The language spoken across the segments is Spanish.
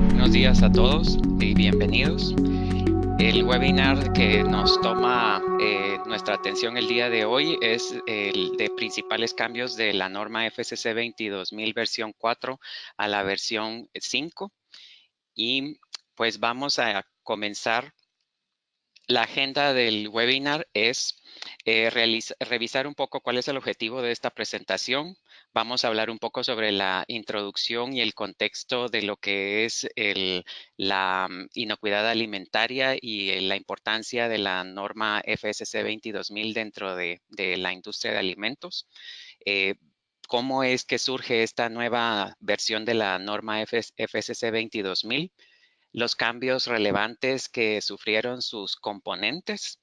Buenos días a todos y bienvenidos. El webinar que nos toma nuestra atención el día de hoy es el de principales cambios de la norma FCC 22000 versión 4 a la versión 5. Y pues vamos a comenzar. La agenda del webinar es revisar un poco cuál es el objetivo de esta presentación. Vamos a hablar un poco sobre la introducción y el contexto de lo que es la inocuidad alimentaria y la importancia de la norma FSC 22000 dentro de la industria de alimentos. ¿Cómo es que surge esta nueva versión de la norma FSC 22000? Los cambios relevantes que sufrieron sus componentes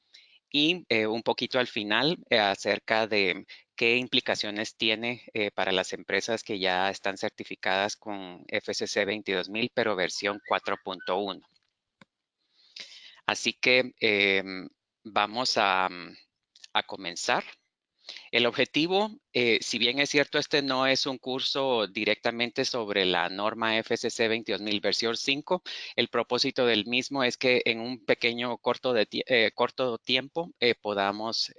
y un poquito al final acerca de qué implicaciones tiene para las empresas que ya están certificadas con FCC 22000, pero versión 4.1. Así que vamos a comenzar. El objetivo, si bien es cierto, este no es un curso directamente sobre la norma FCC 22000 versión 5, el propósito del mismo es que en un pequeño corto tiempo podamos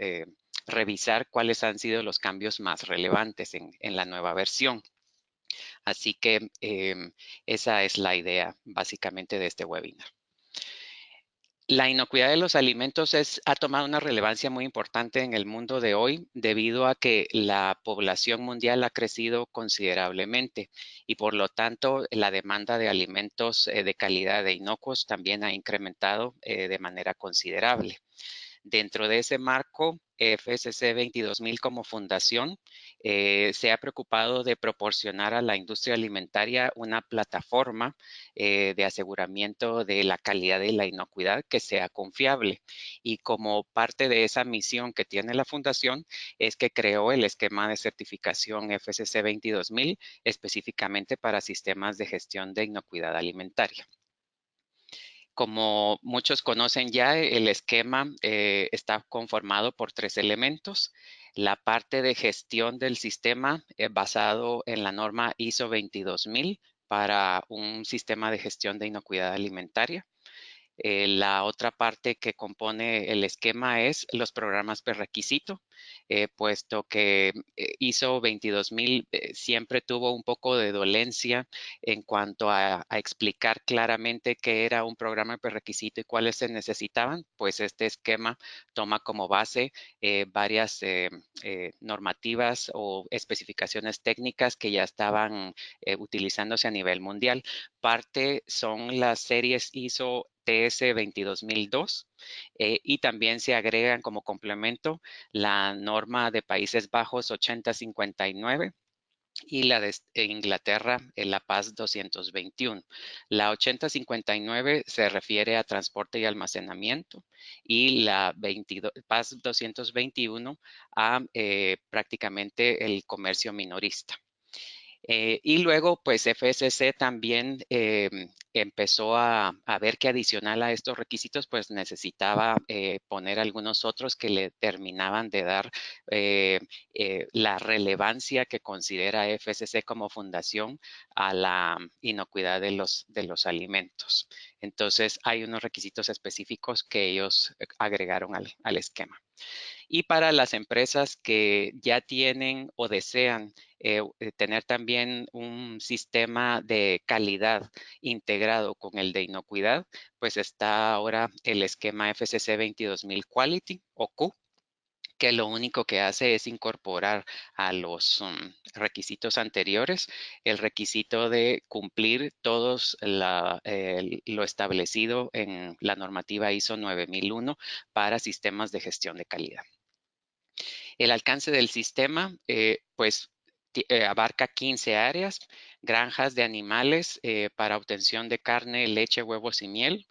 revisar cuáles han sido los cambios más relevantes en la nueva versión. Así que esa es la idea básicamente de este webinar. La inocuidad de los alimentos ha tomado una relevancia muy importante en el mundo de hoy debido a que la población mundial ha crecido considerablemente y por lo tanto la demanda de alimentos de calidad e inocuos también ha incrementado de manera considerable. Dentro de ese marco, FSC 22000 como fundación se ha preocupado de proporcionar a la industria alimentaria una plataforma de aseguramiento de la calidad y la inocuidad que sea confiable. Y como parte de esa misión que tiene la fundación es que creó el esquema de certificación FSC 22000 específicamente para sistemas de gestión de inocuidad alimentaria. Como muchos conocen ya, el esquema está conformado por 3 elementos. La parte de gestión del sistema basado en la norma ISO 22000 para un sistema de gestión de inocuidad alimentaria. La otra parte que compone el esquema es los programas prerequisito, puesto que ISO 22000 siempre tuvo un poco de dolencia en cuanto a explicar claramente qué era un programa prerequisito y cuáles se necesitaban, pues este esquema toma como base varias normativas o especificaciones técnicas que ya estaban utilizándose a nivel mundial. Parte son las series ISO TS 22002 y también se agregan como complemento la norma de Países Bajos 8059 y la de Inglaterra, la PAS 221. La 8059 se refiere a transporte y almacenamiento y la PAS 221 a prácticamente el comercio minorista. Y luego, pues FSC también empezó a ver que adicional a estos requisitos, pues necesitaba poner algunos otros que le terminaban de dar la relevancia que considera FSC como fundación a la inocuidad de los alimentos. Entonces, hay unos requisitos específicos que ellos agregaron al esquema. Y para las empresas que ya tienen o desean tener también un sistema de calidad integrado con el de inocuidad, pues está ahora el esquema FCC 22000 Quality o Q, que lo único que hace es incorporar a los requisitos anteriores el requisito de cumplir todos lo establecido en la normativa ISO 9001 para sistemas de gestión de calidad. El alcance del sistema, pues, abarca 15 áreas, granjas de animales para obtención de carne, leche, huevos y miel,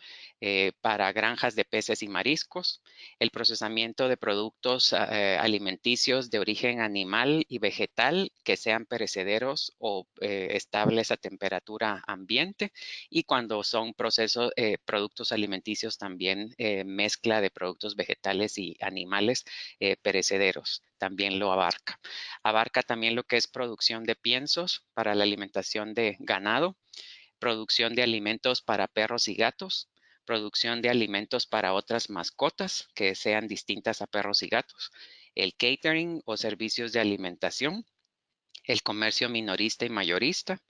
para granjas de peces y mariscos, el procesamiento de productos alimenticios de origen animal y vegetal que sean perecederos o estables a temperatura ambiente, y cuando son productos alimenticios también mezcla de productos vegetales y animales perecederos, también lo abarca. Abarca también lo que es producción de piensos para la alimentación de ganado, producción de alimentos para perros y gatos, producción de alimentos para otras mascotas que sean distintas a perros y gatos, el catering o servicios de alimentación, el comercio minorista y mayorista,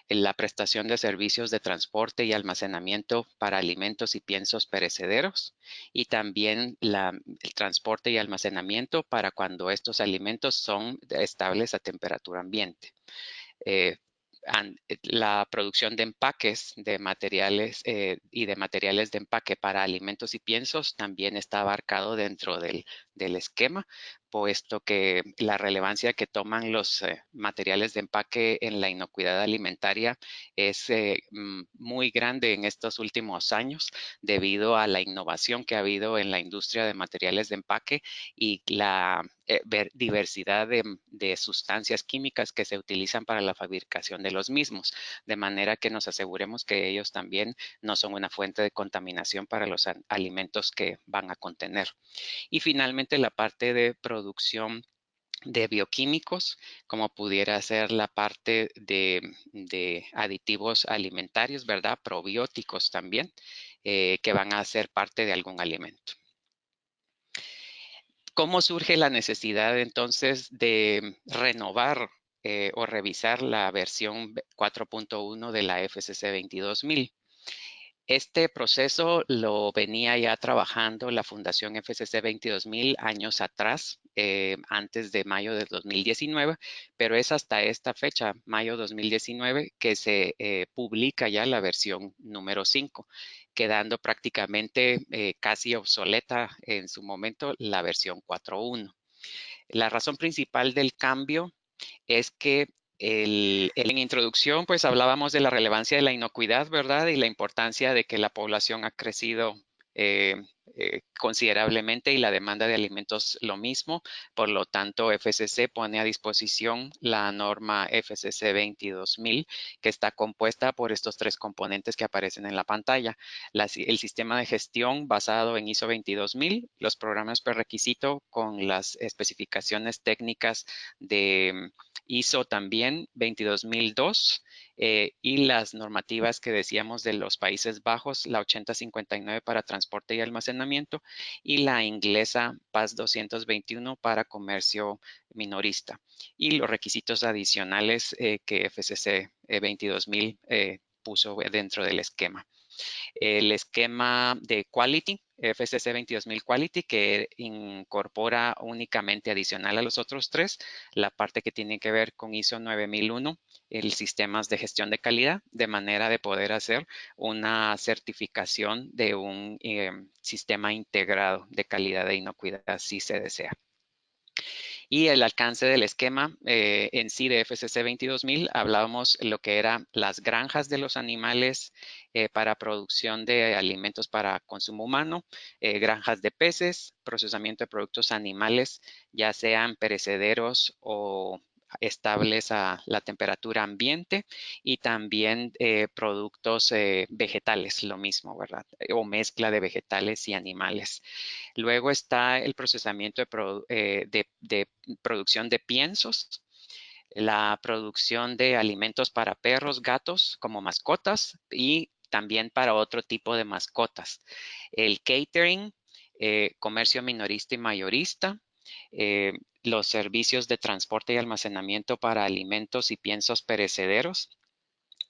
la prestación de servicios de transporte y almacenamiento para alimentos y piensos perecederos, y también el transporte y almacenamiento para cuando estos alimentos son estables a temperatura ambiente. Eh, la producción de empaques de materiales y de materiales de empaque para alimentos y piensos también está abarcado dentro del esquema, puesto que la relevancia que toman los materiales de empaque en la inocuidad alimentaria es muy grande en estos últimos años debido a la innovación que ha habido en la industria de materiales de empaque y la diversidad de sustancias químicas que se utilizan para la fabricación de los mismos, de manera que nos aseguremos que ellos también no son una fuente de contaminación para los alimentos que van a contener. Y finalmente la parte de producción de bioquímicos, como pudiera ser la parte de aditivos alimentarios, ¿verdad? Probióticos también, que van a ser parte de algún alimento. ¿Cómo surge la necesidad entonces de renovar o revisar la versión 4.1 de la FCC 22000? Este proceso lo venía ya trabajando la Fundación FCC 22000 años atrás, antes de mayo de 2019, pero es hasta esta fecha, mayo 2019, que se publica ya la versión número 5, quedando prácticamente casi obsoleta en su momento la versión 4.1. La razón principal del cambio es que en introducción, pues hablábamos de la relevancia de la inocuidad, ¿verdad? Y la importancia de que la población ha crecido eh, considerablemente y la demanda de alimentos lo mismo. Por lo tanto, FCC pone a disposición la norma FCC 22000, que está compuesta por estos tres componentes que aparecen en la pantalla. El sistema de gestión basado en ISO 22000, los programas prerequisito con las especificaciones técnicas de ISO también 22002 y las normativas que decíamos de los Países Bajos, la 8059 para transporte y almacenamiento y la inglesa PAS 221 para comercio minorista, y los requisitos adicionales que FCC 22000 puso dentro del esquema. El esquema de Quality, FCC 22000 Quality, que incorpora únicamente adicional a los otros tres, la parte que tiene que ver con ISO 9001, el sistemas de gestión de calidad, de manera de poder hacer una certificación de un sistema integrado de calidad e inocuidad si se desea. Y el alcance del esquema en sí de FCC 22000, hablábamos lo que eran las granjas de los animales para producción de alimentos para consumo humano, granjas de peces, procesamiento de productos animales, ya sean perecederos o estables a la temperatura ambiente, y también productos vegetales, lo mismo, ¿verdad? O mezcla de vegetales y animales. Luego está el procesamiento de producción de piensos, la producción de alimentos para perros, gatos como mascotas y también para otro tipo de mascotas. El catering, comercio minorista y mayorista, los servicios de transporte y almacenamiento para alimentos y piensos perecederos,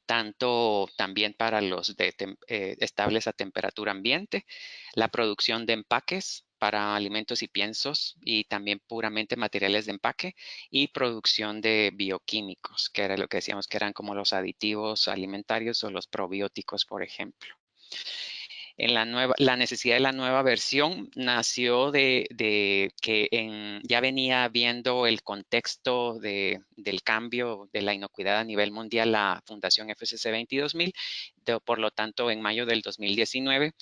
tanto también para los estables a temperatura ambiente, la producción de empaques para alimentos y piensos y también puramente materiales de empaque, y producción de bioquímicos, que era lo que decíamos que eran como los aditivos alimentarios o los probióticos, por ejemplo. La necesidad de la nueva versión nació de que ya venía viendo el contexto del cambio de la inocuidad a nivel mundial la Fundación FCC 22000. Por lo tanto, en mayo del 2019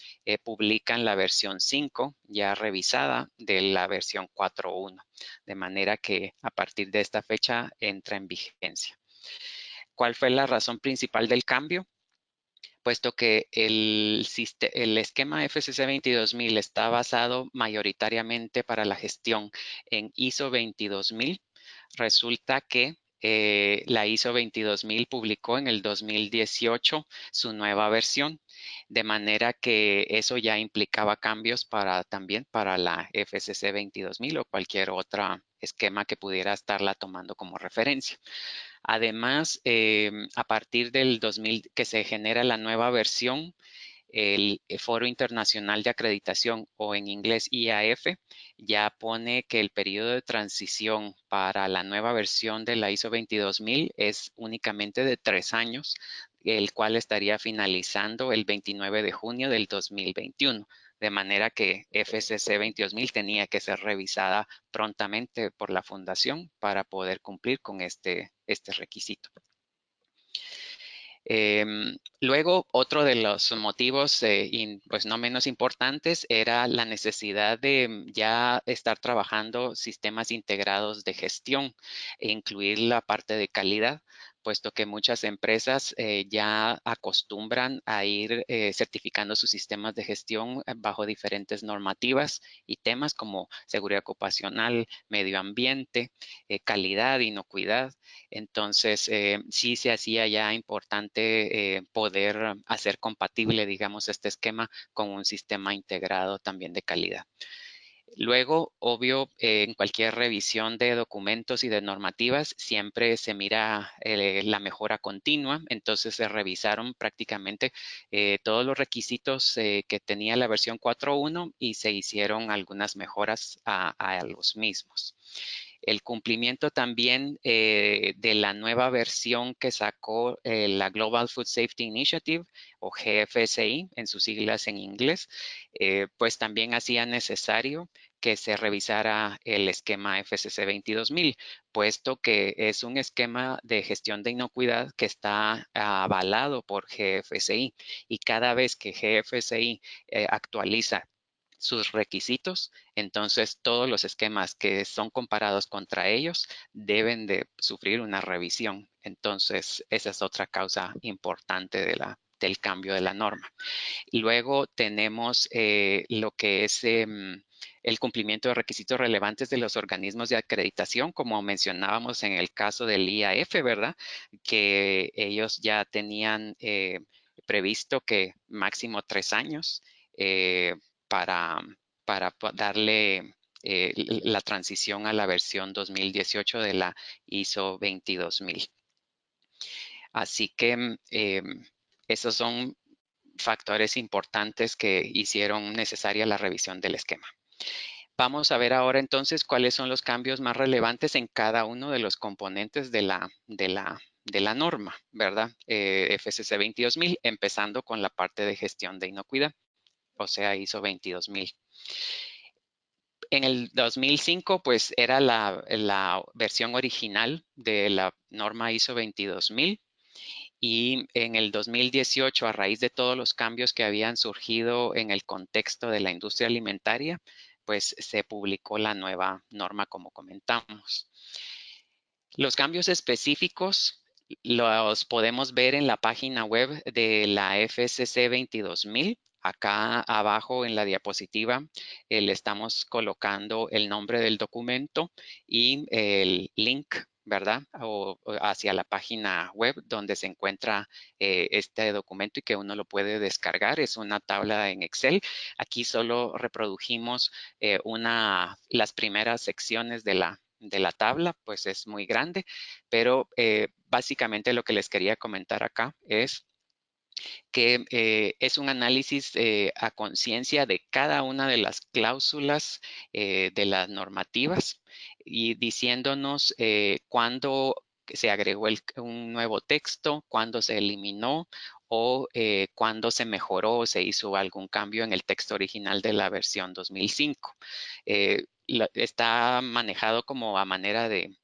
publican la versión 5 ya revisada de la versión 4.1, de manera que a partir de esta fecha entra en vigencia. ¿Cuál fue la razón principal del cambio? Puesto que el esquema FCC 22000 está basado mayoritariamente para la gestión en ISO 22000, resulta que la ISO 22000 publicó en el 2018 su nueva versión, de manera que eso ya implicaba cambios también para la FCC 22000 o cualquier otro esquema que pudiera estarla tomando como referencia. Además, a partir del 2000 que se genera la nueva versión, el Foro Internacional de Acreditación, o en inglés IAF, ya pone que el periodo de transición para la nueva versión de la ISO 22000 es únicamente de 3 años, el cual estaría finalizando el 29 de junio del 2021. De manera que FCC 22000 tenía que ser revisada prontamente por la Fundación para poder cumplir con este requisito. Luego, otro de los motivos, pues no menos importantes, era la necesidad de ya estar trabajando sistemas integrados de gestión e incluir la parte de calidad, puesto que muchas empresas ya acostumbran a ir certificando sus sistemas de gestión bajo diferentes normativas y temas como seguridad ocupacional, medio ambiente, calidad, inocuidad. Entonces, sí se hacía ya importante poder hacer compatible, digamos, este esquema con un sistema integrado también de calidad. Luego, obvio, en cualquier revisión de documentos y de normativas, siempre se mira la mejora continua. Entonces, se revisaron prácticamente todos los requisitos que tenía la versión 4.1 y se hicieron algunas mejoras a los mismos. El cumplimiento también de la nueva versión que sacó la Global Food Safety Initiative, o GFSI en sus siglas en inglés, pues también hacía necesario que se revisara el esquema FCC 22000, puesto que es un esquema de gestión de inocuidad que está avalado por GFSI, y cada vez que GFSI actualiza sus requisitos, entonces todos los esquemas que son comparados contra ellos deben de sufrir una revisión. Entonces, esa es otra causa importante del cambio de la norma. Luego tenemos lo que es el cumplimiento de requisitos relevantes de los organismos de acreditación, como mencionábamos en el caso del IAF, ¿verdad? Que ellos ya tenían previsto que máximo 3 años para, para darle la transición a la versión 2018 de la ISO 22000. Así que esos son factores importantes que hicieron necesaria la revisión del esquema. Vamos a ver ahora entonces cuáles son los cambios más relevantes en cada uno de los componentes de la norma, ¿verdad? FCC 22000, empezando con la parte de gestión de inocuidad, o sea, ISO 22000. En el 2005, pues era la versión original de la norma ISO 22000. Y en el 2018, a raíz de todos los cambios que habían surgido en el contexto de la industria alimentaria, pues se publicó la nueva norma, como comentamos. Los cambios específicos los podemos ver en la página web de la FCC 22000. Acá abajo en la diapositiva le estamos colocando el nombre del documento y el link, ¿verdad? O hacia la página web donde se encuentra este documento y que uno lo puede descargar. Es una tabla en Excel. Aquí solo reprodujimos las primeras secciones de la tabla, pues es muy grande, pero básicamente lo que les quería comentar acá es que es un análisis a conciencia de cada una de las cláusulas de las normativas y diciéndonos cuándo se agregó un nuevo texto, cuándo se eliminó o cuando se mejoró o se hizo algún cambio en el texto original de la versión 2005. Está manejado como a manera de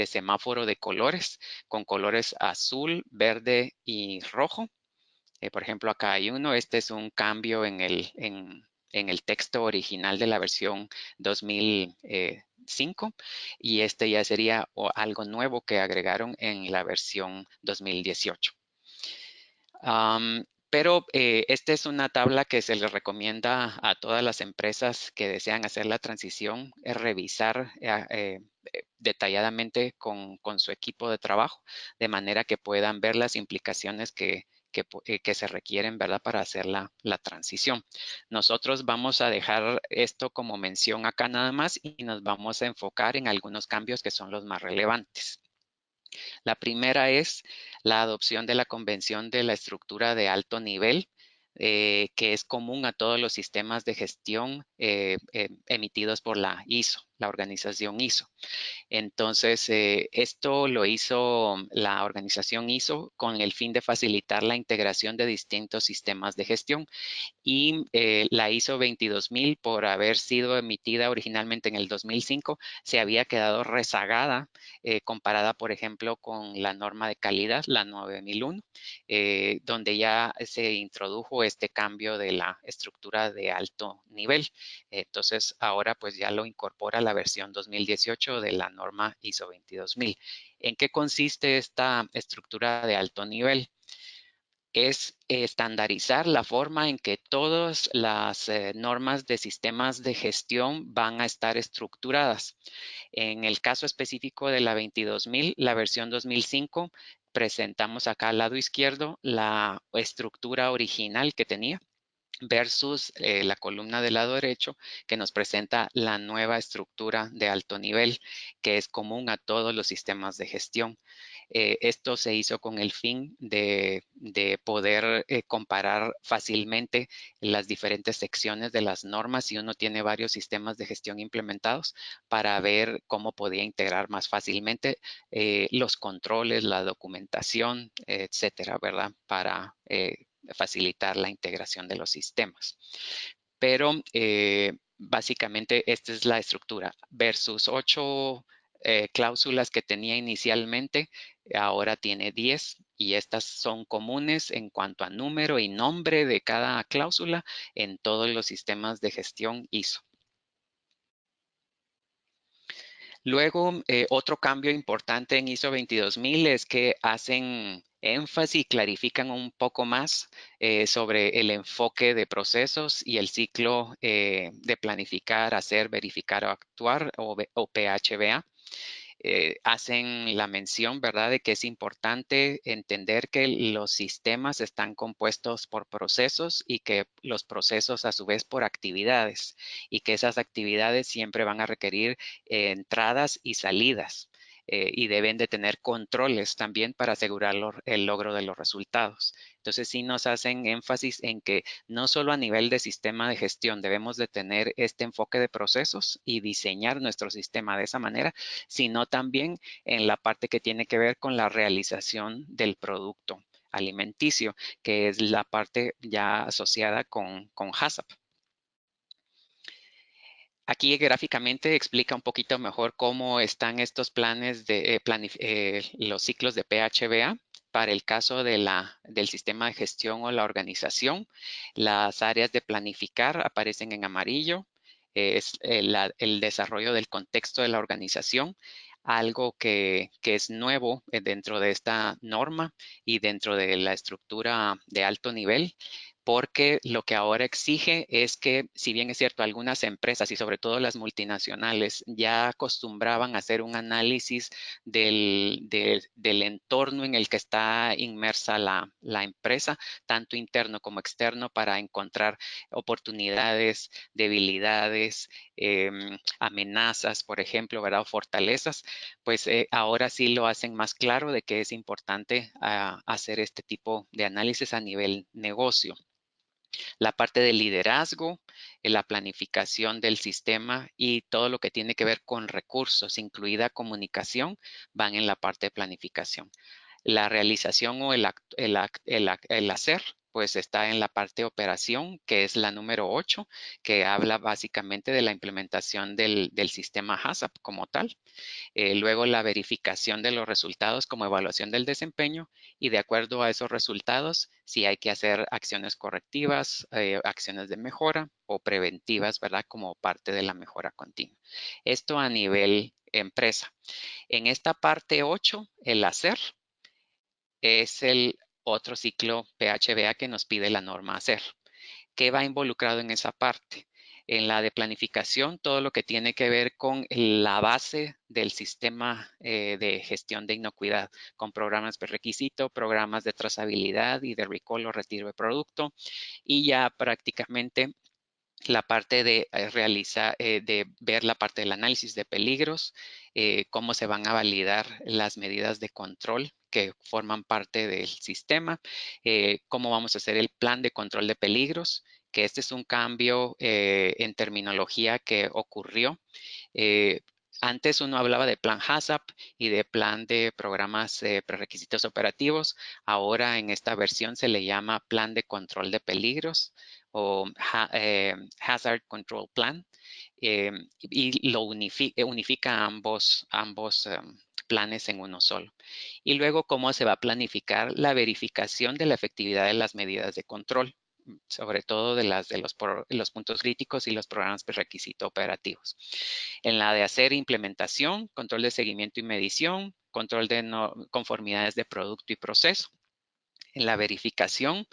semáforo de colores, con colores azul, verde y rojo. Por ejemplo, acá hay uno. Este es un cambio en el texto original de la versión 2005 y este ya sería algo nuevo que agregaron en la versión 2018. Pero esta es una tabla que se le recomienda a todas las empresas que desean hacer la transición, revisar detalladamente con su equipo de trabajo, de manera que puedan ver las implicaciones que se requieren, ¿verdad?, para hacer la transición. Nosotros vamos a dejar esto como mención acá nada más y nos vamos a enfocar en algunos cambios que son los más relevantes. La primera es la adopción de la Convención de la Estructura de Alto Nivel, que es común a todos los sistemas de gestión emitidos por la ISO, la organización ISO. Entonces, esto lo hizo la organización ISO con el fin de facilitar la integración de distintos sistemas de gestión y la ISO 22000, por haber sido emitida originalmente en el 2005, se había quedado rezagada comparada, por ejemplo, con la norma de calidad, la 9001, donde ya se introdujo este cambio de la estructura de alto nivel. Entonces, ahora pues ya lo incorpora la versión 2018 de la norma ISO 22000. ¿En qué consiste esta estructura de alto nivel? Es estandarizar la forma en que todas las normas de sistemas de gestión van a estar estructuradas. En el caso específico de la 22000, la versión 2005, presentamos acá al lado izquierdo la estructura original que tenía versus la columna del lado derecho que nos presenta la nueva estructura de alto nivel que es común a todos los sistemas de gestión. Esto se hizo con el fin de poder comparar fácilmente las diferentes secciones de las normas si uno tiene varios sistemas de gestión implementados para ver cómo podía integrar más fácilmente los controles, la documentación, etcétera, ¿verdad? Para facilitar la integración de los sistemas. Pero básicamente esta es la estructura versus 8 cláusulas que tenía inicialmente, ahora tiene 10 y estas son comunes en cuanto a número y nombre de cada cláusula en todos los sistemas de gestión ISO. Luego, otro cambio importante en ISO 22000 es que hacen énfasis y clarifican un poco más sobre el enfoque de procesos y el ciclo de planificar, hacer, verificar o actuar o PHBA. Hacen la mención, ¿verdad?, de que es importante entender que los sistemas están compuestos por procesos y que los procesos a su vez por actividades y que esas actividades siempre van a requerir entradas y salidas. Y deben de tener controles también para asegurar el logro de los resultados. Entonces, sí nos hacen énfasis en que no solo a nivel de sistema de gestión debemos de tener este enfoque de procesos y diseñar nuestro sistema de esa manera, sino también en la parte que tiene que ver con la realización del producto alimenticio, que es la parte ya asociada con HACCP. Aquí gráficamente explica un poquito mejor cómo están estos planes de los ciclos de PHBA. Para el caso del sistema de gestión o la organización, las áreas de planificar aparecen en amarillo. Es el desarrollo del contexto de la organización, algo que es nuevo dentro de esta norma y dentro de la estructura de alto nivel, porque lo que ahora exige es que, si bien es cierto, algunas empresas y sobre todo las multinacionales ya acostumbraban a hacer un análisis del entorno en el que está inmersa la empresa, tanto interno como externo, para encontrar oportunidades, debilidades, amenazas, por ejemplo, ¿verdad? O fortalezas, pues ahora sí lo hacen más claro de que es importante hacer este tipo de análisis a nivel negocio. La parte de liderazgo, la planificación del sistema y todo lo que tiene que ver con recursos, incluida comunicación, van en la parte de planificación. La realización o el hacer, pues está en la parte de operación, que es la número 8, que habla básicamente de la implementación del sistema HACCP como tal. Luego la verificación de los resultados como evaluación del desempeño y de acuerdo a esos resultados, si hay que hacer acciones correctivas, acciones de mejora o preventivas, ¿verdad? Como parte de la mejora continua. Esto a nivel empresa. En esta parte 8, el hacer, es el otro ciclo PHBA que nos pide la norma hacer. ¿Qué va involucrado en esa parte? En la de planificación, todo lo que tiene que ver con la base del sistema de gestión de inocuidad, con programas de requisito, programas de trazabilidad y de recall o retiro de producto, y ya prácticamente la parte de realizar, de ver la parte del análisis de peligros, cómo se van a validar las medidas de control que forman parte del sistema, cómo vamos a hacer el plan de control de peligros, que este es un cambio en terminología que ocurrió. Eh, Antes uno hablaba de plan HACCP y de plan de programas prerequisitos operativos. Ahora en esta versión se le llama plan de control de peligros o Hazard Control Plan, y lo unifica ambos planes en uno solo. Y luego cómo se va a planificar la verificación de la efectividad de las medidas de control, sobre todo de los puntos críticos y los programas de requisito operativos. En la de hacer implementación, control de seguimiento y medición, control de conformidades de producto y proceso. En la verificación,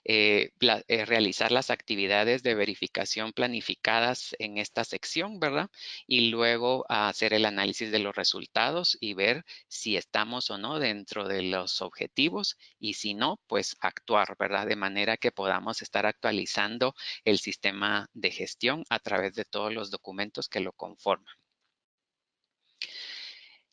realizar las actividades de verificación planificadas en esta sección, ¿verdad? Y luego hacer el análisis de los resultados y ver si estamos o no dentro de los objetivos y si no, pues actuar, ¿verdad? De manera que podamos estar actualizando el sistema de gestión a través de todos los documentos que lo conforman.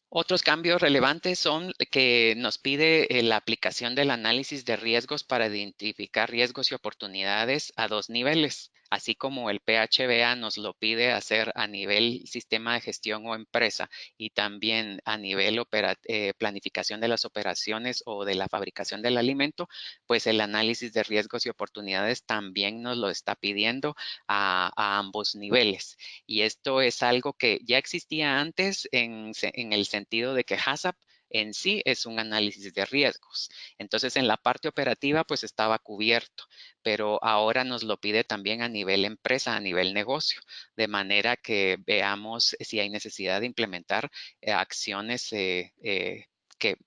Otros cambios relevantes son que nos pide la aplicación del análisis de riesgos para identificar riesgos y oportunidades a 2 niveles, así como el PHBA nos lo pide hacer a nivel sistema de gestión o empresa y también a nivel planificación de las operaciones o de la fabricación del alimento, pues el análisis de riesgos y oportunidades también nos lo está pidiendo a ambos niveles. Y esto es algo que ya existía antes en el sentido de que HACCP en sí es un análisis de riesgos. Entonces, en la parte operativa, pues estaba cubierto, pero ahora nos lo pide también a nivel empresa, a nivel negocio, de manera que veamos si hay necesidad de implementar acciones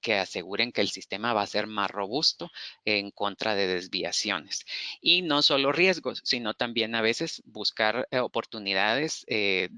que aseguren que el sistema va a ser más robusto en contra de desviaciones. Y no solo riesgos, sino también a veces buscar oportunidades que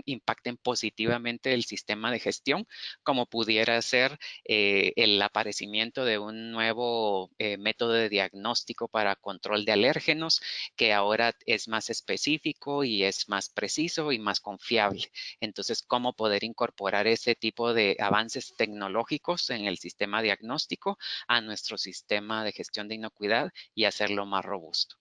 impacten positivamente el sistema de gestión, como pudiera ser el aparecimiento de un nuevo método de diagnóstico para control de alérgenos, que ahora es más específico y es más preciso y más confiable. Entonces, ¿cómo poder incorporar ese tipo de avances tecnológicos en el sistema diagnóstico a nuestro sistema de gestión de inocuidad y hacerlo más robusto?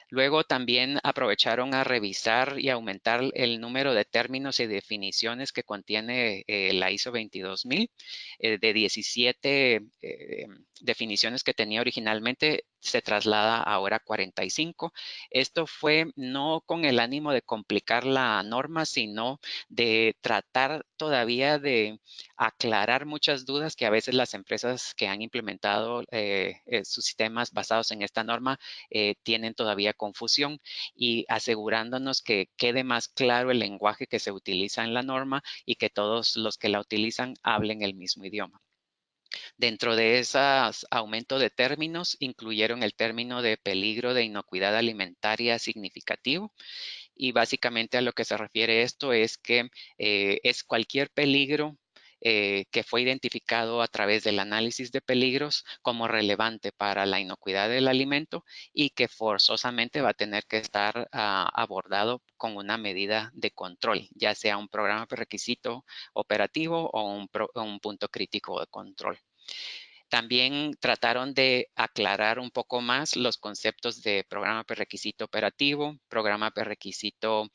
Luego también aprovecharon a revisar y aumentar el número de términos y definiciones que contiene la ISO 22000. De 17 definiciones que tenía originalmente, se traslada ahora a 45. Esto fue no con el ánimo de complicar la norma, sino de tratar todavía de aclarar muchas dudas que a veces las empresas que han implementado sus sistemas basados en esta norma tienen todavía confusión, y asegurándonos que quede más claro el lenguaje que se utiliza en la norma y que todos los que la utilizan hablen el mismo idioma. Dentro de esos aumentos de términos, incluyeron el término de peligro de inocuidad alimentaria significativo, y básicamente a lo que se refiere esto es que es cualquier peligro que fue identificado a través del análisis de peligros como relevante para la inocuidad del alimento y que forzosamente va a tener que estar abordado con una medida de control, ya sea un programa requisito operativo o un punto crítico de control. También trataron de aclarar un poco más los conceptos de programa prerequisito operativo, programa prerequisito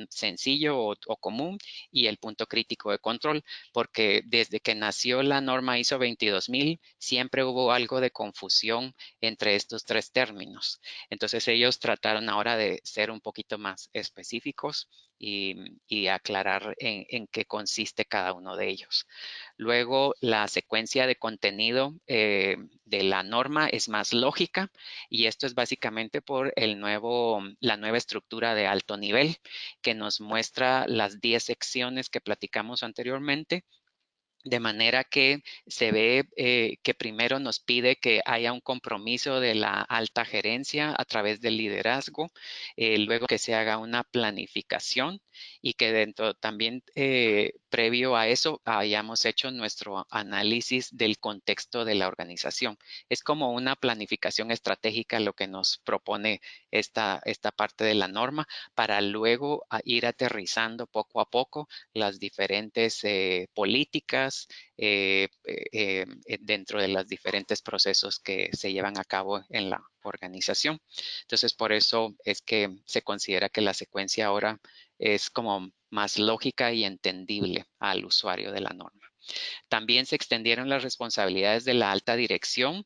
sencillo o común y el punto crítico de control, porque desde que nació la norma ISO 22000 siempre hubo algo de confusión entre estos tres términos. Entonces ellos trataron ahora de ser un poquito más específicos y aclarar en qué consiste cada uno de ellos. Luego, la secuencia de contenido de la norma es más lógica y esto es básicamente por la nueva estructura de alto nivel que nos muestra las 10 secciones que platicamos anteriormente. De manera que se ve que primero nos pide que haya un compromiso de la alta gerencia a través del liderazgo, luego que se haga una planificación y que dentro también previo a eso hayamos hecho nuestro análisis del contexto de la organización. Es como una planificación estratégica lo que nos propone esta parte de la norma para luego ir aterrizando poco a poco las diferentes políticas dentro de los diferentes procesos que se llevan a cabo en la organización. Entonces, por eso es que se considera que la secuencia ahora es como más lógica y entendible al usuario de la norma. También se extendieron las responsabilidades de la alta dirección.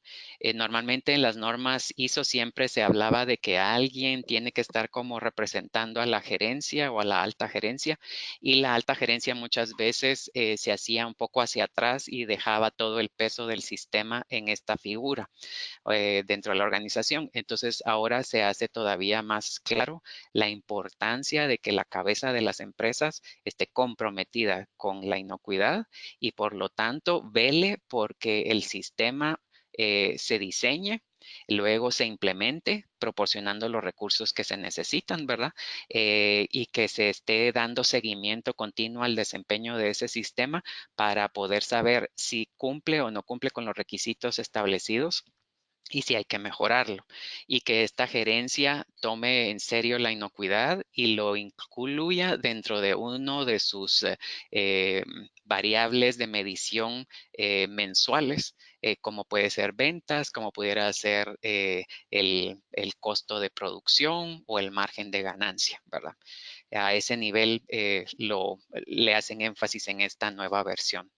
Normalmente en las normas ISO siempre se hablaba de que alguien tiene que estar como representando a la gerencia o a la alta gerencia y la alta gerencia muchas veces se hacía un poco hacia atrás y dejaba todo el peso del sistema en esta figura dentro de la organización. Entonces ahora se hace todavía más claro la importancia de que la cabeza de las empresas esté comprometida con la inocuidad y por lo tanto vele porque el sistema se diseñe, luego se implemente proporcionando los recursos que se necesitan, ¿verdad? Y que se esté dando seguimiento continuo al desempeño de ese sistema para poder saber si cumple o no cumple con los requisitos establecidos y si hay que mejorarlo. Y que esta gerencia tome en serio la inocuidad y lo incluya dentro de uno de sus variables de medición mensuales, como puede ser ventas, como pudiera ser el costo de producción o el margen de ganancia, ¿verdad? A ese nivel le hacen énfasis en esta nueva versión.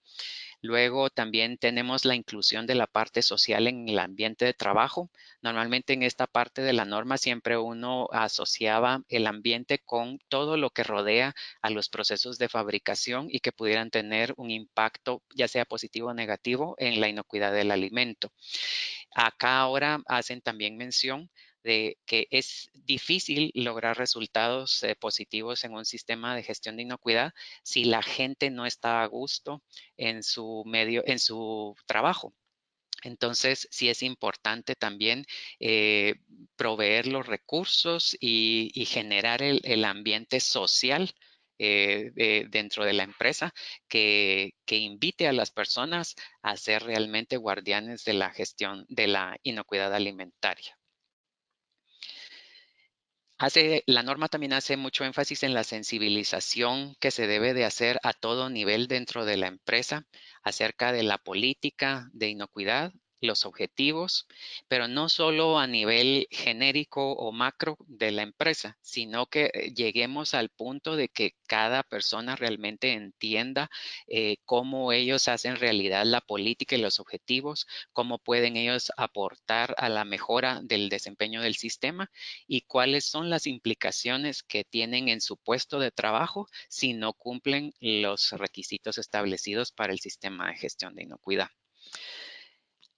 Luego también tenemos la inclusión de la parte social en el ambiente de trabajo. Normalmente en esta parte de la norma siempre uno asociaba el ambiente con todo lo que rodea a los procesos de fabricación y que pudieran tener un impacto ya sea positivo o negativo en la inocuidad del alimento. Acá ahora hacen también mención de que es difícil lograr resultados positivos en un sistema de gestión de inocuidad si la gente no está a gusto en su medio, en su trabajo. Entonces, sí es importante también eh, proveer los recursos y generar el ambiente social dentro de la empresa que invite a las personas a ser realmente guardianes de la gestión de la inocuidad alimentaria. La norma también hace mucho énfasis en la sensibilización que se debe de hacer a todo nivel dentro de la empresa acerca de la política de inocuidad, los objetivos, pero no solo a nivel genérico o macro de la empresa, sino que lleguemos al punto de que cada persona realmente entienda cómo ellos hacen realidad la política y los objetivos, cómo pueden ellos aportar a la mejora del desempeño del sistema y cuáles son las implicaciones que tienen en su puesto de trabajo si no cumplen los requisitos establecidos para el sistema de gestión de inocuidad.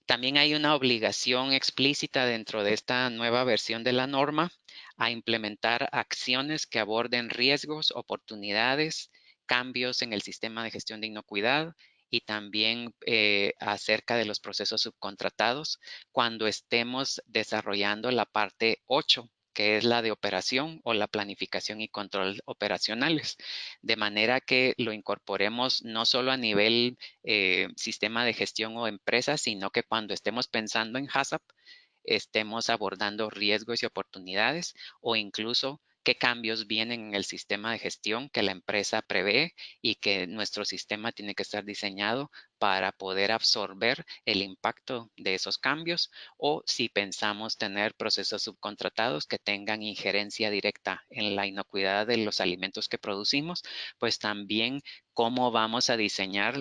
También hay una obligación explícita dentro de esta nueva versión de la norma a implementar acciones que aborden riesgos, oportunidades, cambios en el sistema de gestión de inocuidad y también acerca de los procesos subcontratados cuando estemos desarrollando la parte 8, que es la de operación o la planificación y control operacionales, de manera que lo incorporemos no solo a nivel sistema de gestión o empresa, sino que cuando estemos pensando en HACCP, estemos abordando riesgos y oportunidades o incluso qué cambios vienen en el sistema de gestión que la empresa prevé y que nuestro sistema tiene que estar diseñado para poder absorber el impacto de esos cambios, o si pensamos tener procesos subcontratados que tengan injerencia directa en la inocuidad de los alimentos que producimos, pues también cómo vamos a diseñar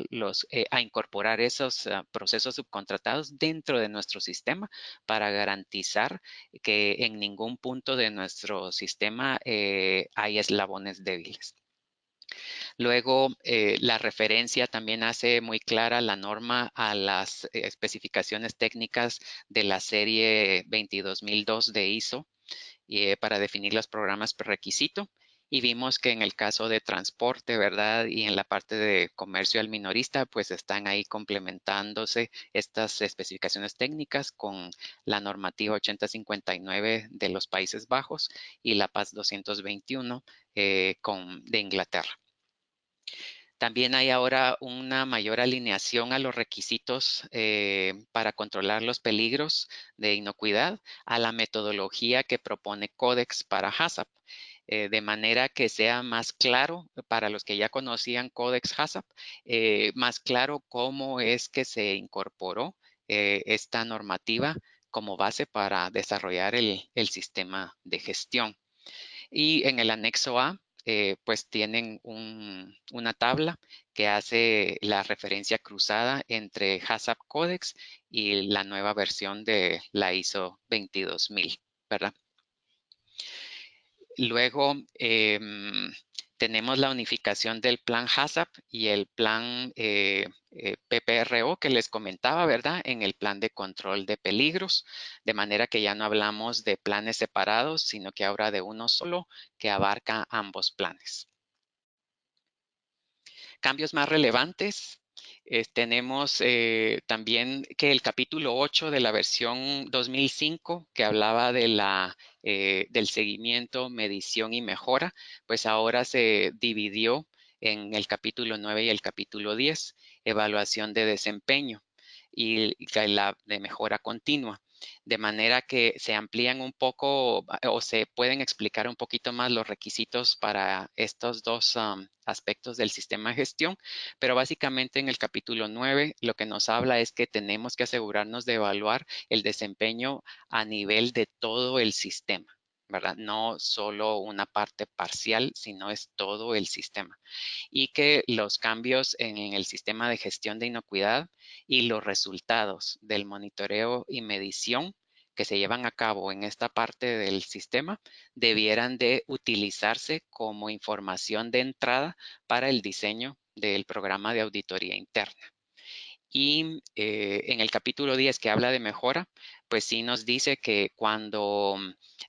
a incorporar esos procesos subcontratados dentro de nuestro sistema para garantizar que en ningún punto de nuestro sistema hay eslabones débiles. Luego, la referencia también hace muy clara la norma a las especificaciones técnicas de la serie 22002 de ISO para definir los programas prerequisito. Y vimos que en el caso de transporte, ¿verdad? Y en la parte de comercio al minorista, pues están ahí complementándose estas especificaciones técnicas con la normativa 8059 de los Países Bajos y la PAS 221 de Inglaterra. También hay ahora una mayor alineación a los requisitos para controlar los peligros de inocuidad a la metodología que propone Codex para HACCP, de manera que sea más claro para los que ya conocían Codex HACCP, más claro cómo es que se incorporó esta normativa como base para desarrollar el sistema de gestión. Y en el anexo A, pues tienen una tabla que hace la referencia cruzada entre HACCP Codex y la nueva versión de la ISO 22000, ¿verdad? Luego tenemos la unificación del plan HACCP y el plan PPRO que les comentaba, ¿verdad? En el plan de control de peligros, de manera que ya no hablamos de planes separados, sino que ahora de uno solo que abarca ambos planes. Cambios más relevantes. Tenemos también que el capítulo 8 de la versión 2005, que hablaba de del seguimiento, medición y mejora, pues ahora se dividió en el capítulo 9 y el capítulo 10, evaluación de desempeño y la de mejora continua. De manera que se amplían un poco o se pueden explicar un poquito más los requisitos para estos dos aspectos del sistema de gestión, pero básicamente en el capítulo 9 lo que nos habla es que tenemos que asegurarnos de evaluar el desempeño a nivel de todo el sistema, ¿verdad? No solo una parte parcial, sino es todo el sistema. Y que los cambios en el sistema de gestión de inocuidad y los resultados del monitoreo y medición que se llevan a cabo en esta parte del sistema debieran de utilizarse como información de entrada para el diseño del programa de auditoría interna. Y en el capítulo 10 que habla de mejora, pues sí nos dice que cuando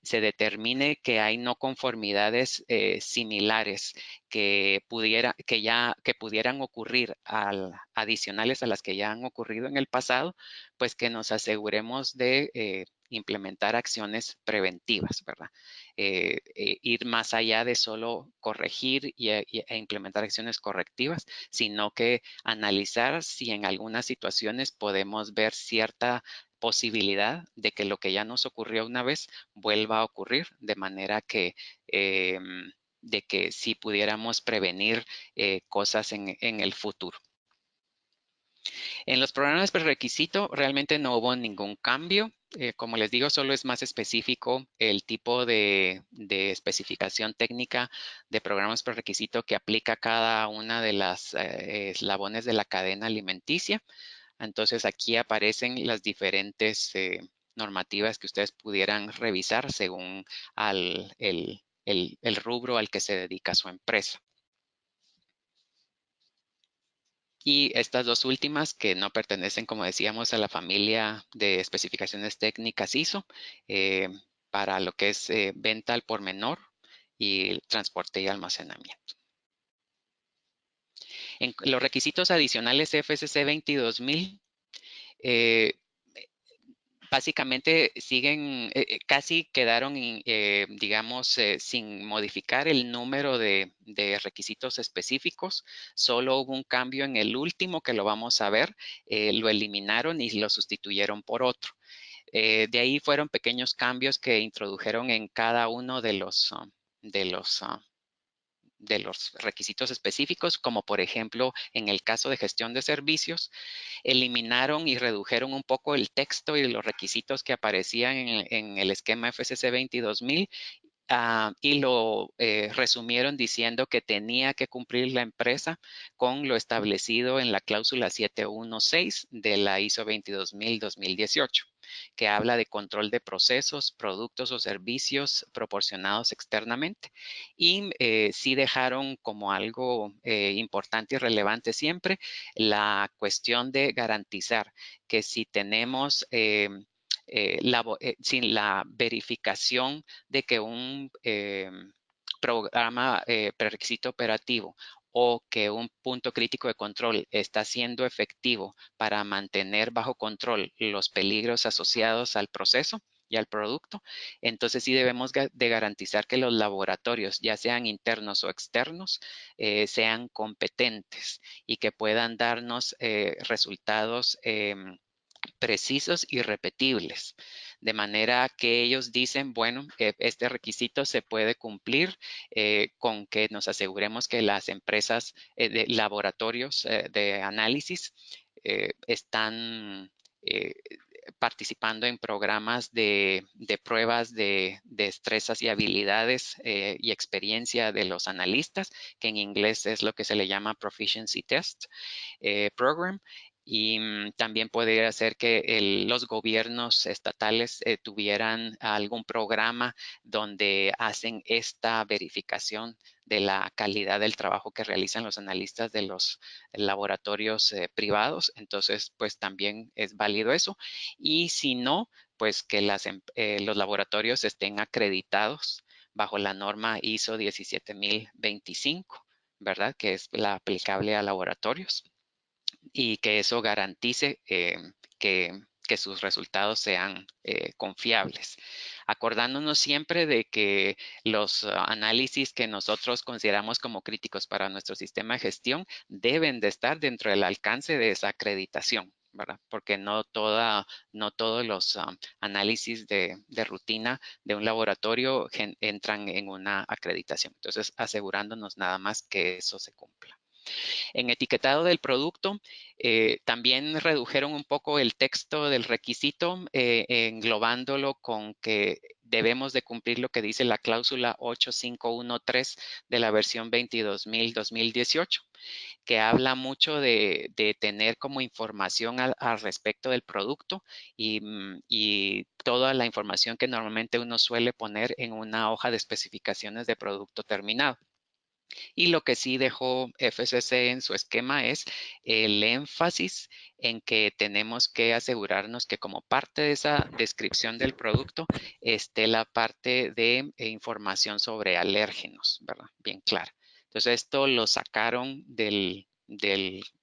se determine que hay no conformidades similares que pudieran ocurrir adicionales a las que ya han ocurrido en el pasado, pues que nos aseguremos de implementar acciones preventivas, ¿verdad? Ir más allá de solo corregir e implementar acciones correctivas, sino que analizar si en algunas situaciones podemos ver cierta posibilidad de que lo que ya nos ocurrió una vez vuelva a ocurrir, de manera que de que si pudiéramos prevenir cosas en el futuro. En los programas prerequisito realmente no hubo ningún cambio. Como les digo, solo es más específico el tipo de especificación técnica de programas prerequisito que aplica cada una de las eslabones de la cadena alimenticia. Entonces aquí aparecen las diferentes normativas que ustedes pudieran revisar según el rubro al que se dedica su empresa. Y estas dos últimas que no pertenecen, como decíamos, a la familia de especificaciones técnicas ISO para lo que es venta al por menor y transporte y almacenamiento. En los requisitos adicionales FSC 22000 básicamente siguen, casi quedaron, digamos, sin modificar el número de requisitos específicos. Solo hubo un cambio en el último que lo vamos a ver. Lo eliminaron y lo sustituyeron por otro. De ahí fueron pequeños cambios que introdujeron en cada uno de los de los requisitos específicos, como por ejemplo en el caso de gestión de servicios, eliminaron y redujeron un poco el texto y los requisitos que aparecían en el esquema FCC 22000 y lo resumieron diciendo que tenía que cumplir la empresa con lo establecido en la cláusula 716 de la ISO 22000-2018, que habla de control de procesos, productos o servicios proporcionados externamente. Y sí dejaron como algo importante y relevante siempre la cuestión de garantizar que si tenemos sin la verificación de que un programa prerequisito operativo o que un punto crítico de control está siendo efectivo para mantener bajo control los peligros asociados al proceso y al producto, entonces sí debemos de garantizar que los laboratorios, ya sean internos o externos, sean competentes y que puedan darnos resultados precisos y repetibles, de manera que ellos dicen, bueno, este requisito se puede cumplir con que nos aseguremos que las empresas de laboratorios de análisis están participando en programas de pruebas de destrezas y habilidades y experiencia de los analistas, que en inglés es lo que se le llama Proficiency Test Program. Y también podría ser que los gobiernos estatales tuvieran algún programa donde hacen esta verificación de la calidad del trabajo que realizan los analistas de los laboratorios privados. Entonces, pues también es válido eso. Y si no, pues que los laboratorios estén acreditados bajo la norma ISO 17025, ¿verdad? Que es la aplicable a laboratorios y que eso garantice que sus resultados sean confiables. Acordándonos siempre de que los análisis que nosotros consideramos como críticos para nuestro sistema de gestión deben de estar dentro del alcance de esa acreditación, ¿verdad? Porque no todos los análisis de rutina de un laboratorio entran en una acreditación. Entonces, asegurándonos nada más que eso se cumpla. En etiquetado del producto, también redujeron un poco el texto del requisito, englobándolo con que debemos de cumplir lo que dice la cláusula 8513 de la versión 22000-2018, que habla mucho de tener como información al respecto del producto y toda la información que normalmente uno suele poner en una hoja de especificaciones de producto terminado. Y lo que sí dejó FCC en su esquema es el énfasis en que tenemos que asegurarnos que como parte de esa descripción del producto esté la parte de información sobre alérgenos, ¿verdad? Bien clara. Entonces esto lo sacaron del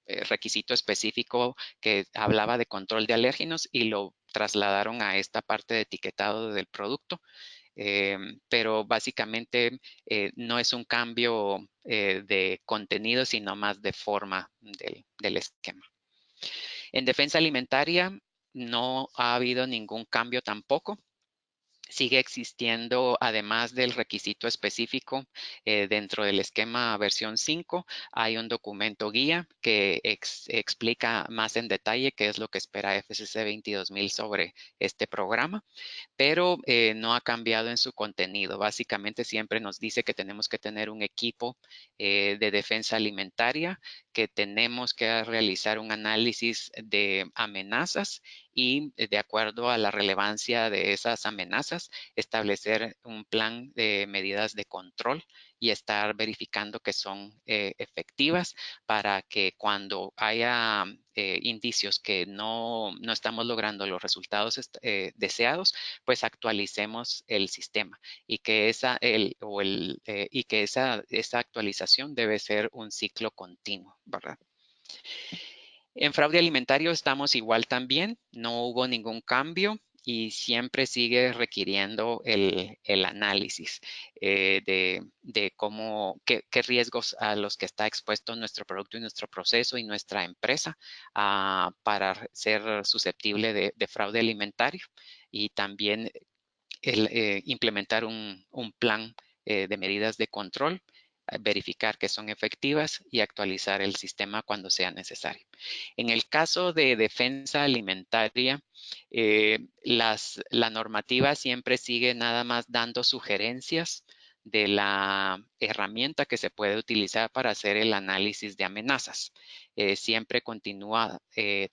requisito específico que hablaba de control de alérgenos y lo trasladaron a esta parte de etiquetado del producto. Pero básicamente no es un cambio de contenido, sino más de forma del esquema. En defensa alimentaria no ha habido ningún cambio tampoco. Sigue existiendo, además del requisito específico dentro del esquema versión 5, hay un documento guía que explica más en detalle qué es lo que espera FCC 22000 sobre este programa, pero no ha cambiado en su contenido. Básicamente siempre nos dice que tenemos que tener un equipo de defensa alimentaria, que tenemos que realizar un análisis de amenazas y de acuerdo a la relevancia de esas amenazas, establecer un plan de medidas de control y estar verificando que son efectivas para que cuando haya indicios que no estamos logrando los resultados deseados, pues actualicemos el sistema y que esa actualización debe ser un ciclo continuo, ¿verdad? En fraude alimentario estamos igual también, no hubo ningún cambio y siempre sigue requiriendo el análisis de qué riesgos a los que está expuesto nuestro producto y nuestro proceso y nuestra empresa para ser susceptible de fraude alimentario y también implementar un plan de medidas de control verificar que son efectivas y actualizar el sistema cuando sea necesario. En el caso de defensa alimentaria, la normativa siempre sigue nada más dando sugerencias de la herramienta que se puede utilizar para hacer el análisis de amenazas. Siempre continúa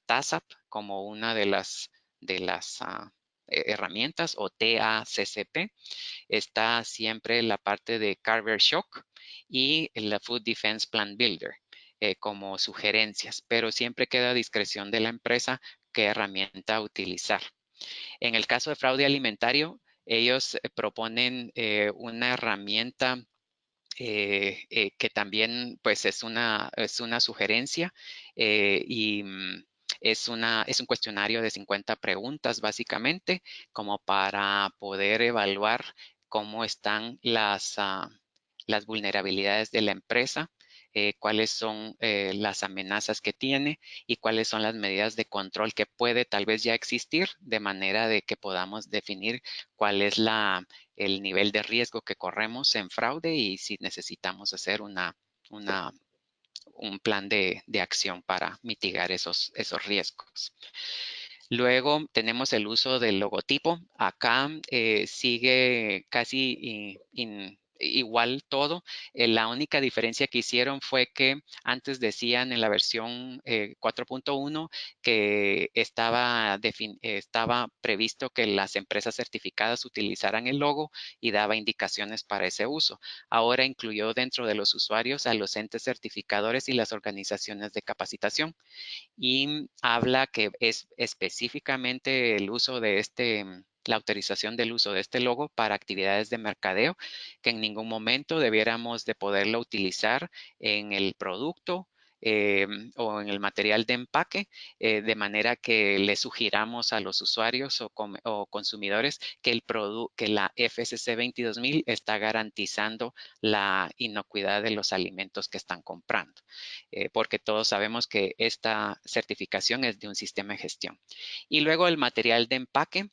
TACCP como una de las herramientas, o TACCP. Está siempre la parte de Carver Shock y la Food Defense Plan Builder como sugerencias, pero siempre queda a discreción de la empresa qué herramienta utilizar. En el caso de fraude alimentario, ellos proponen una herramienta que también pues es una sugerencia y es un cuestionario de 50 preguntas básicamente como para poder evaluar cómo están las vulnerabilidades de la empresa, cuáles son las amenazas que tiene y cuáles son las medidas de control que puede tal vez ya existir, de manera de que podamos definir cuál es el nivel de riesgo que corremos en fraude y si necesitamos hacer un plan de acción para mitigar esos riesgos. Luego tenemos el uso del logotipo. Acá sigue casi igual todo. La única diferencia que hicieron fue que antes decían en la versión 4.1 que estaba previsto que las empresas certificadas utilizaran el logo y daba indicaciones para ese uso. Ahora incluyó dentro de los usuarios a los entes certificadores y las organizaciones de capacitación, y habla que es específicamente el uso de la autorización del uso de este logo para actividades de mercadeo, que en ningún momento debiéramos de poderlo utilizar en el producto o en el material de empaque, de manera que le sugiramos a los usuarios o consumidores que que la FSC 22000 está garantizando la inocuidad de los alimentos que están comprando. Porque todos sabemos que esta certificación es de un sistema de gestión. Y luego el material de empaque,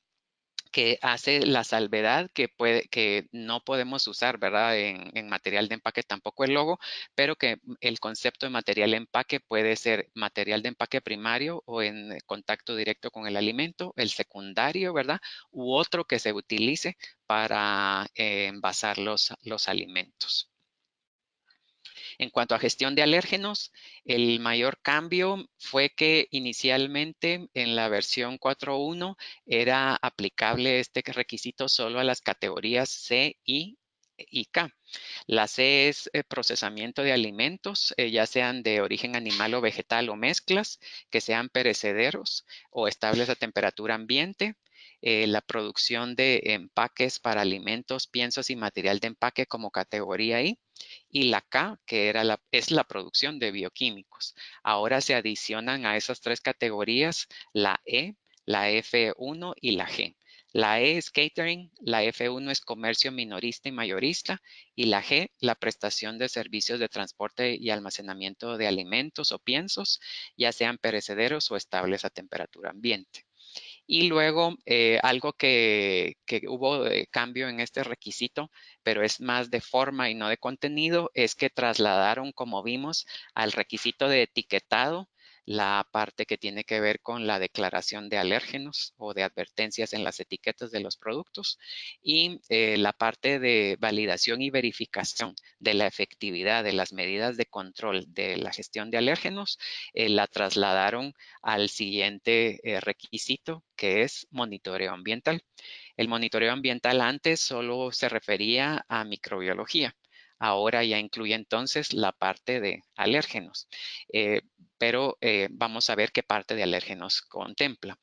que hace la salvedad que no podemos usar, ¿verdad? En material de empaque tampoco el logo, pero que el concepto de material de empaque puede ser material de empaque primario o en contacto directo con el alimento, el secundario, ¿verdad? U otro que se utilice para envasar los alimentos. En cuanto a gestión de alérgenos, el mayor cambio fue que inicialmente en la versión 4.1 era aplicable este requisito solo a las categorías C, I y K. La C es procesamiento de alimentos, ya sean de origen animal o vegetal o mezclas, que sean perecederos o estables a temperatura ambiente. La producción de empaques para alimentos, piensos y material de empaque como categoría I. Y la K, que es la producción de bioquímicos. Ahora se adicionan a esas tres categorías la E, la F1 y la G. La E es catering, la F1 es comercio minorista y mayorista, y la G, la prestación de servicios de transporte y almacenamiento de alimentos o piensos, ya sean perecederos o estables a temperatura ambiente. Y luego, algo que hubo de cambio en este requisito, pero es más de forma y no de contenido, es que trasladaron, como vimos, al requisito de etiquetado la parte que tiene que ver con la declaración de alérgenos o de advertencias en las etiquetas de los productos, y la parte de validación y verificación de la efectividad de las medidas de control de la gestión de alérgenos, la trasladaron al siguiente requisito, que es monitoreo ambiental. El monitoreo ambiental antes solo se refería a microbiología. Ahora ya incluye entonces la parte de alérgenos, pero vamos a ver qué parte de alérgenos contempla.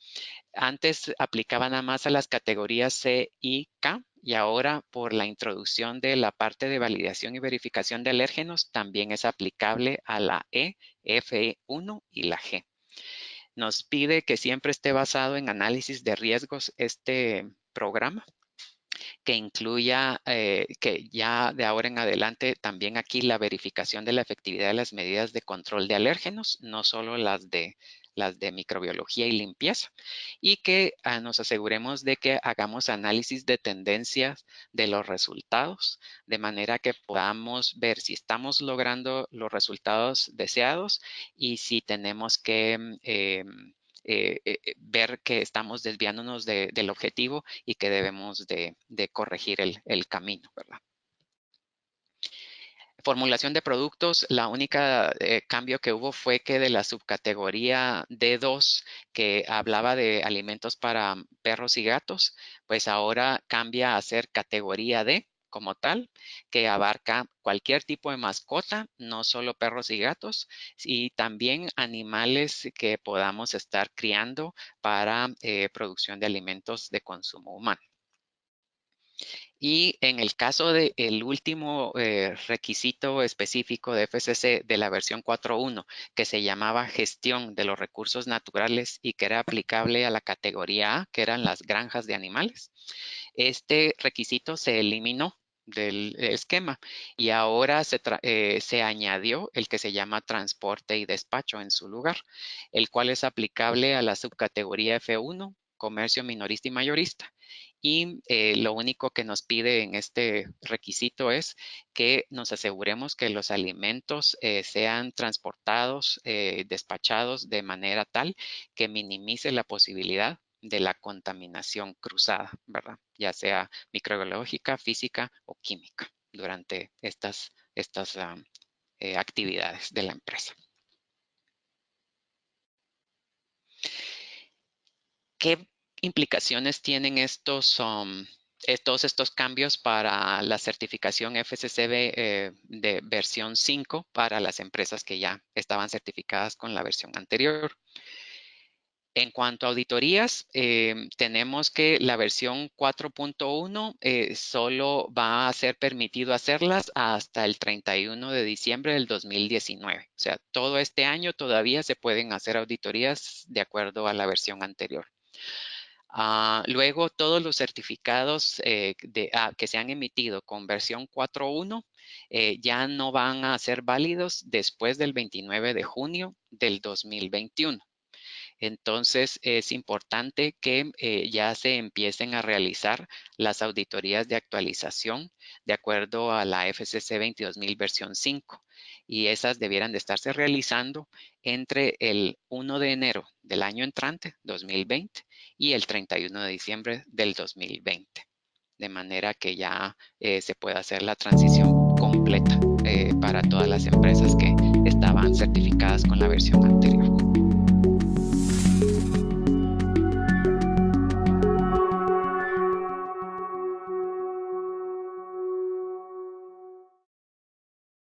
Antes aplicaba nada más a las categorías C y K, y ahora por la introducción de la parte de validación y verificación de alérgenos también es aplicable a la E, F1 y la G. Nos pide que siempre esté basado en análisis de riesgos este programa, que incluya, que ya de ahora en adelante también aquí la verificación de la efectividad de las medidas de control de alérgenos, no solo las de las de microbiología y limpieza, y que nos aseguremos de que hagamos análisis de tendencias de los resultados, de manera que podamos ver si estamos logrando los resultados deseados y si tenemos que ver que estamos desviándonos del objetivo y que debemos de corregir el camino, ¿verdad? Formulación de productos, la única cambio que hubo fue que de la subcategoría D2 que hablaba de alimentos para perros y gatos, pues ahora cambia a ser categoría D como tal, que abarca cualquier tipo de mascota, no solo perros y gatos, y también animales que podamos estar criando para producción de alimentos de consumo humano. Y en el caso del último requisito específico de FCC de la versión 4.1, que se llamaba gestión de los recursos naturales y que era aplicable a la categoría A, que eran las granjas de animales, este requisito se eliminó del esquema y ahora se añadió el que se llama transporte y despacho en su lugar, el cual es aplicable a la subcategoría F1, comercio minorista y mayorista. Y lo único que nos pide en este requisito es que nos aseguremos que los alimentos sean transportados, despachados de manera tal que minimice la posibilidad de la contaminación cruzada, ¿verdad? Ya sea microbiológica, física o química durante estas actividades de la empresa. ¿Qué implicaciones tienen todos estos cambios para la certificación FCC de versión 5 para las empresas que ya estaban certificadas con la versión anterior? En cuanto a auditorías, tenemos que la versión 4.1 solo va a ser permitido hacerlas hasta el 31 de diciembre del 2019. O sea, todo este año todavía se pueden hacer auditorías de acuerdo a la versión anterior. Luego, todos los certificados que se han emitido con versión 4.1 ya no van a ser válidos después del 29 de junio del 2021. Entonces, es importante que ya se empiecen a realizar las auditorías de actualización de acuerdo a la FCC 22000 versión 5. Y esas debieran de estarse realizando entre el 1 de enero del año entrante, 2020, y el 31 de diciembre del 2020. De manera que ya se pueda hacer la transición completa para todas las empresas que estaban certificadas con la versión anterior.